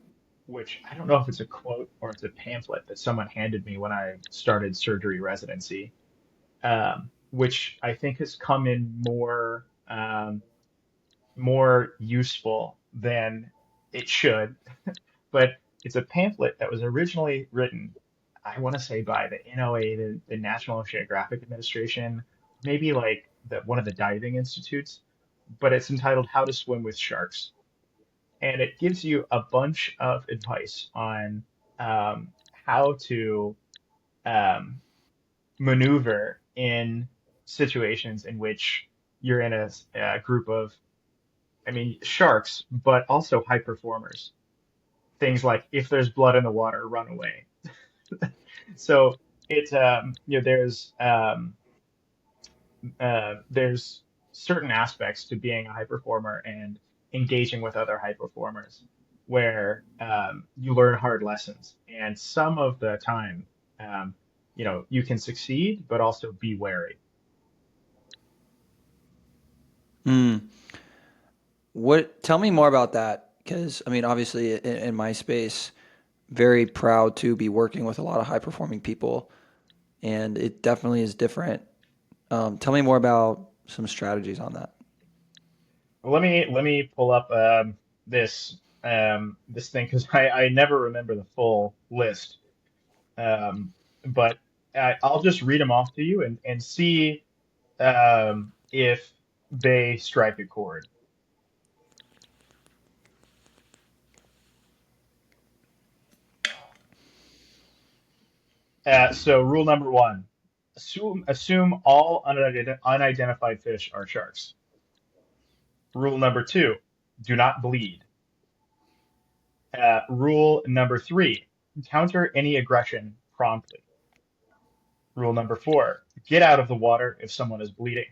which I don't know if it's a quote or it's a pamphlet that someone handed me when I started surgery residency, which I think has come in more useful than it should. But it's a pamphlet that was originally written, I want to say by the NOA, the National Oceanographic Administration, maybe like one of the diving institutes, but it's entitled How to Swim with Sharks. And it gives you a bunch of advice on how to um, maneuver in situations in which you're in a group of, I mean, sharks, but also high performers. Things like if there's blood in the water, run away. So it's there's certain aspects to being a high performer and engaging with other high performers where you learn hard lessons. And some of the time, um, you can succeed, but also be wary. Hmm. What? Tell me more about that, because I mean, obviously, in my space, very proud to be working with a lot of high performing people, and it definitely is different. Tell me more about some strategies on that. Let me pull up this thing because I never remember the full list. But I'll just read them off to you and see if they strike a chord. So rule number one, assume all unidentified fish are sharks. Rule number two, do not bleed. Rule number three, counter any aggression promptly. Rule number four, get out of the water if someone is bleeding.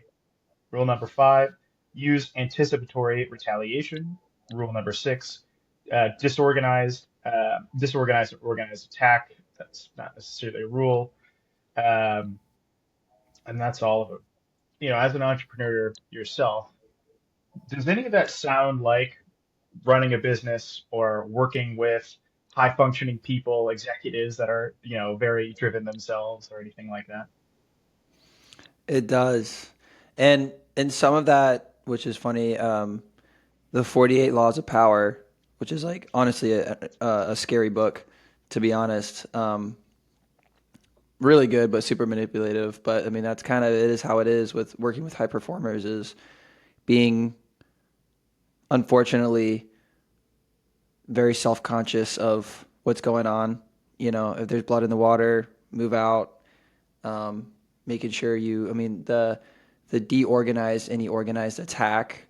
Rule number five, use anticipatory retaliation. Rule number six, disorganized or organized attack. That's not necessarily a rule. Um, and that's all of them. As an entrepreneur yourself, does any of that sound like running a business or working with high functioning people, executives that are, very driven themselves or anything like that? It does, and some of that, which is funny, the 48 Laws of Power, which is like honestly a scary book, to be honest. Really good, but super manipulative. But I mean, that's kind of it is how it is with working with high performers is being unfortunately very self conscious of what's going on. If there's blood in the water, move out. Making sure I mean, the deorganized, any organized attack.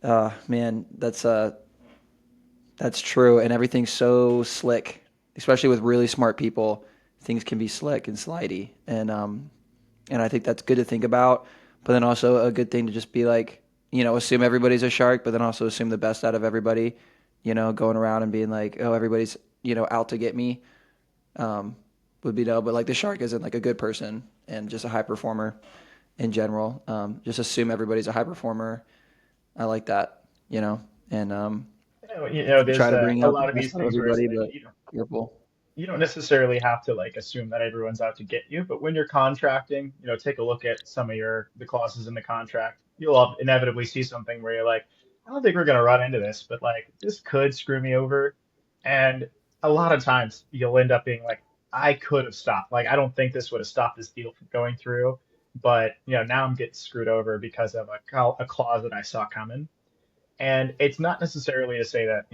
Man, that's true, and everything's so slick, especially with really smart people. Things can be slick and slidey, and I think that's good to think about. But then also a good thing to just be like, assume everybody's a shark, but then also assume the best out of everybody. Going around and being like, oh, everybody's out to get me, um, would be no. But like the shark isn't like a good person and just a high performer in general. Just assume everybody's a high performer. I like that, and There's try to bring a out the lot of best these out of things where it's everybody, like, but careful. you don't necessarily have to like assume that everyone's out to get you, but when you're contracting, take a look at some of the clauses in the contract. You'll inevitably see something where you're like, I don't think we're gonna run into this, but like this could screw me over. And a lot of times you'll end up being like, I could have stopped. Like I don't think this would have stopped this deal from going through, but now I'm getting screwed over because of a clause that I saw coming. And it's not necessarily to say that,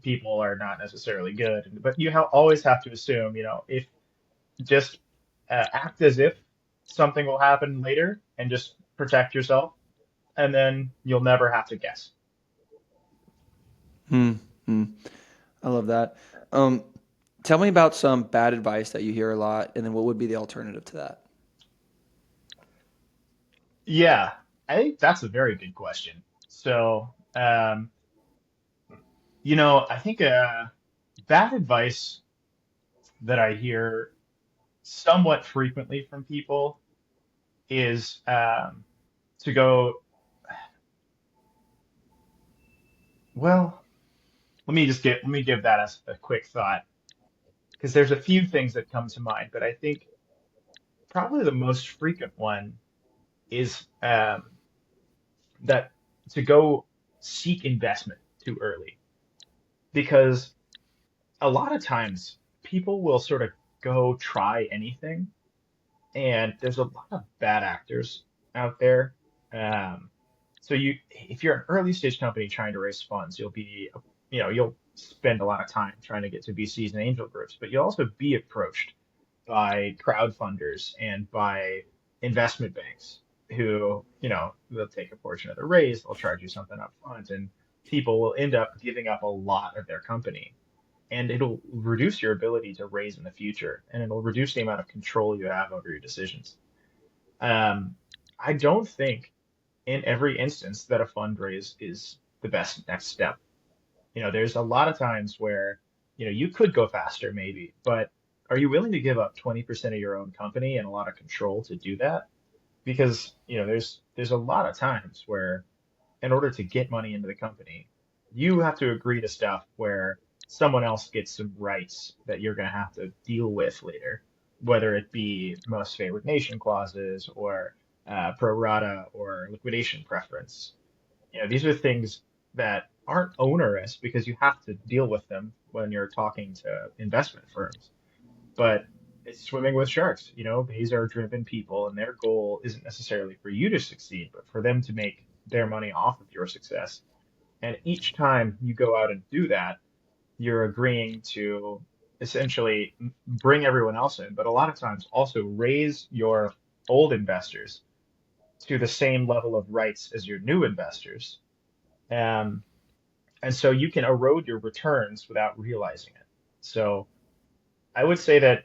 people are not necessarily good, but always have to assume, if just act as if something will happen later and just protect yourself, and then you'll never have to guess. Hmm. Hmm. I love that. Um, Tell me about some bad advice that you hear a lot, and then what would be the alternative to that? Yeah, I think that's a very good question. So, I think bad advice that I hear somewhat frequently from people is to go, well, let me give that as a quick thought because there's a few things that come to mind, but I think probably the most frequent one is that to go seek investment too early because a lot of times people will sort of go try anything, and there's a lot of bad actors out there. Um, if you're an early stage company trying to raise funds, you'll spend a lot of time trying to get to VCs and angel groups, but you'll also be approached by crowdfunders and by investment banks who, they'll take a portion of the raise, they'll charge you something up front, and people will end up giving up a lot of their company. And it'll reduce your ability to raise in the future, and it'll reduce the amount of control you have over your decisions. Um, I don't think in every instance that a fundraise is the best next step. There's a lot of times where, you could go faster maybe, but are you willing to give up 20% of your own company and a lot of control to do that? Because, there's a lot of times where in order to get money into the company, you have to agree to stuff where someone else gets some rights that you're going to have to deal with later, whether it be most favored nation clauses or pro rata or liquidation preference. These are things that aren't onerous because you have to deal with them when you're talking to investment firms. But it's swimming with sharks. These are driven people, and their goal isn't necessarily for you to succeed, but for them to make their money off of your success. And each time you go out and do that, you're agreeing to essentially bring everyone else in, but a lot of times also raise your old investors to the same level of rights as your new investors. Um, and so you can erode your returns without realizing it. So I would say that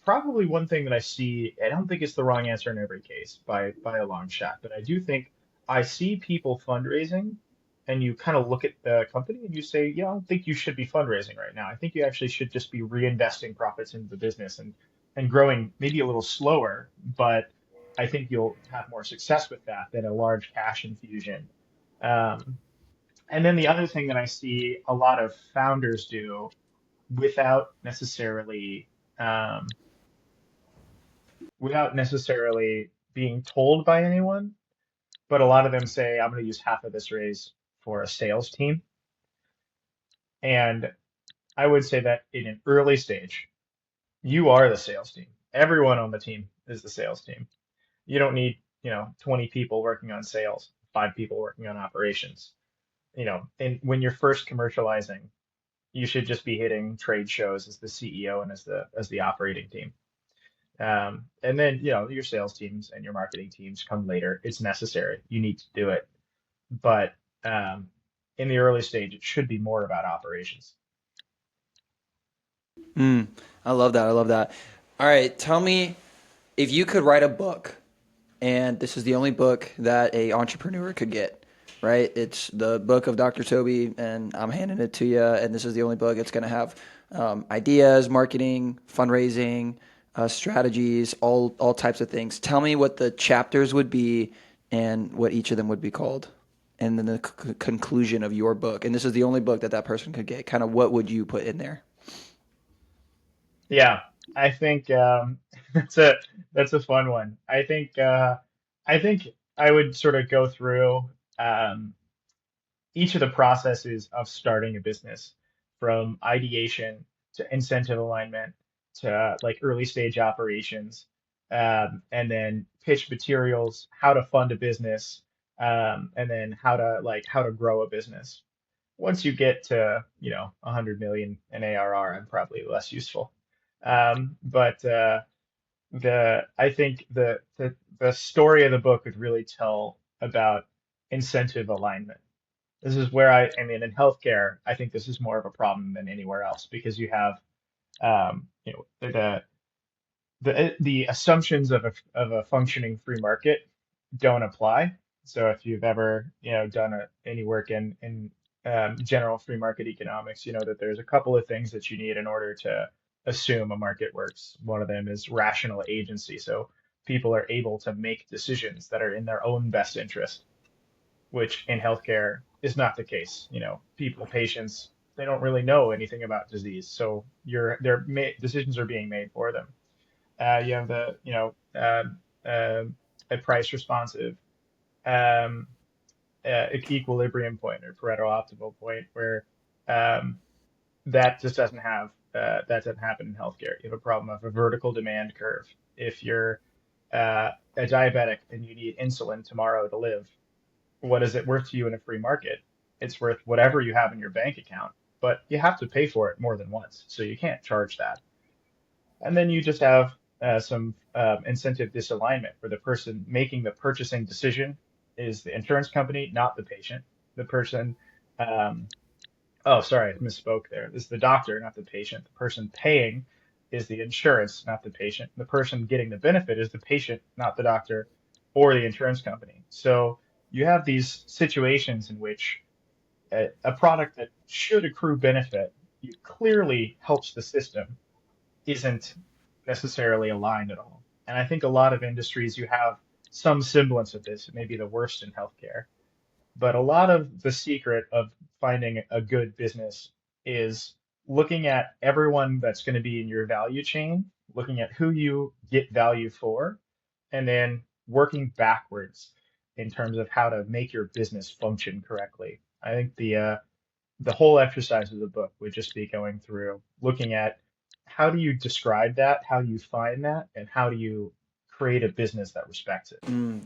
probably one thing that I see, I don't think it's the wrong answer in every case by a long shot, but I do think I see people fundraising, and you kind of look at the company and you say, yeah, I don't think you should be fundraising right now. I think you actually should just be reinvesting profits into the business and growing maybe a little slower, but I think you'll have more success with that than a large cash infusion. Um, and then the other thing that I see a lot of founders do without necessarily um, without necessarily being told by anyone, but a lot of them say, I'm going to use half of this raise for a sales team. And I would say that in an early stage, you are the sales team. Everyone on the team is the sales team. You don't need, 20 people working on sales, 5 people working on operations. And when you're first commercializing, you should just be hitting trade shows as the CEO and as the operating team. And then, your sales teams and your marketing teams come later. It's necessary. You need to do it. But in the early stage, it should be more about operations. Mm, I love that. I love that. All right, tell me if you could write a book, and this is the only book that a entrepreneur could get, right? It's the book of Dr. Toby, and I'm handing it to you, and this is the only book. It's going to have ideas, marketing, fundraising, strategies, all types of things. Tell me what the chapters would be and what each of them would be called, and then the conclusion of your book. And this is the only book that that person could get. Kind of what would you put in there? Yeah, I think that's a fun one. I think I would sort of go through each of the processes of starting a business, from ideation to incentive alignment to like early stage operations, and then pitch materials, how to fund a business, and then how to grow a business. Once you get to 100 million in ARR, I'm probably less useful. But I think the story of the book would really tell about incentive alignment. This is where I mean, in healthcare, I think this is more of a problem than anywhere else because you have, you know, the assumptions of a functioning free market don't apply. So if you've ever, done any work in general free market economics, you know that there's a couple of things that you need in order to assume a market works. One of them is rational agency. So people are able to make decisions that are in their own best interest, which in healthcare is not the case. Patients, they don't really know anything about disease, so decisions are being made for them. You have a price responsive um, equilibrium point or Pareto optimal point where um, that doesn't happen in healthcare. You have a problem of a vertical demand curve. If you're a diabetic and you need insulin tomorrow to live, what is it worth to you in a free market? It's worth whatever you have in your bank account, but you have to pay for it more than once, so you can't charge that. And then you just have some incentive disalignment where the person making the purchasing decision is the insurance company, not the patient. The person, um, oh, sorry, I misspoke there. This is the doctor, not the patient. The person paying is the insurance, not the patient. The person getting the benefit is the patient, not the doctor or the insurance company. So you have these situations in which a product that should accrue benefit, you clearly helps the system, isn't necessarily aligned at all. And I think a lot of industries, you have some semblance of this. It may be the worst in healthcare, but a lot of the secret of finding a good business is looking at everyone that's going to be in your value chain, looking at who you get value for, and then working backwards in terms of how to make your business function correctly. I think the whole exercise of the book would just be going through looking at how do you describe that, how do you find that, and how do you create a business that respects it.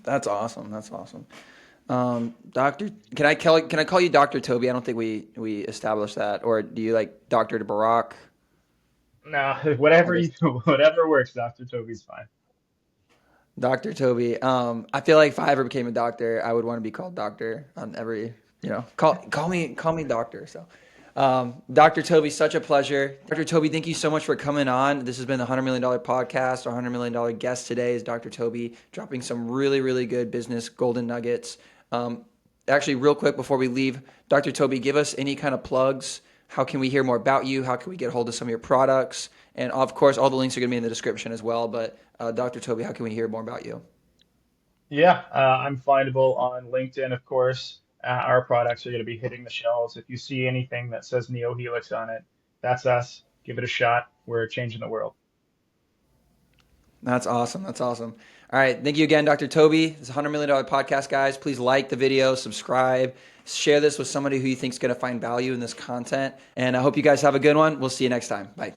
That's awesome. That's awesome. Doctor, can I call you Doctor Toby? I don't think we established that. Or do you like Doctor Barack? No, I whatever guess whatever works, Dr. Toby's fine. Doctor Toby. I feel like if I ever became a doctor, I would want to be called doctor on every, call me doctor. So, Doctor Toby, such a pleasure. Doctor Toby, thank you so much for coming on. This has been the $100 million podcast. Our $100 million guest today is Doctor Toby, dropping some really, really good business golden nuggets. Actually, real quick before we leave, Doctor Toby, give us any kind of plugs. How can we hear more about you? How can we get a hold of some of your products? And of course, all the links are going to be in the description as well. But Dr. Toby, how can we hear more about you? Yeah, I'm findable on LinkedIn, of course. Our products are going to be hitting the shelves. If you see anything that says Neo Helix on it, that's us. Give it a shot. We're changing the world. That's awesome. That's awesome. All right. Thank you again, Dr. Toby. This is a $100 million podcast, guys. Please like the video, subscribe, share this with somebody who you think is going to find value in this content. And I hope you guys have a good one. We'll see you next time. Bye.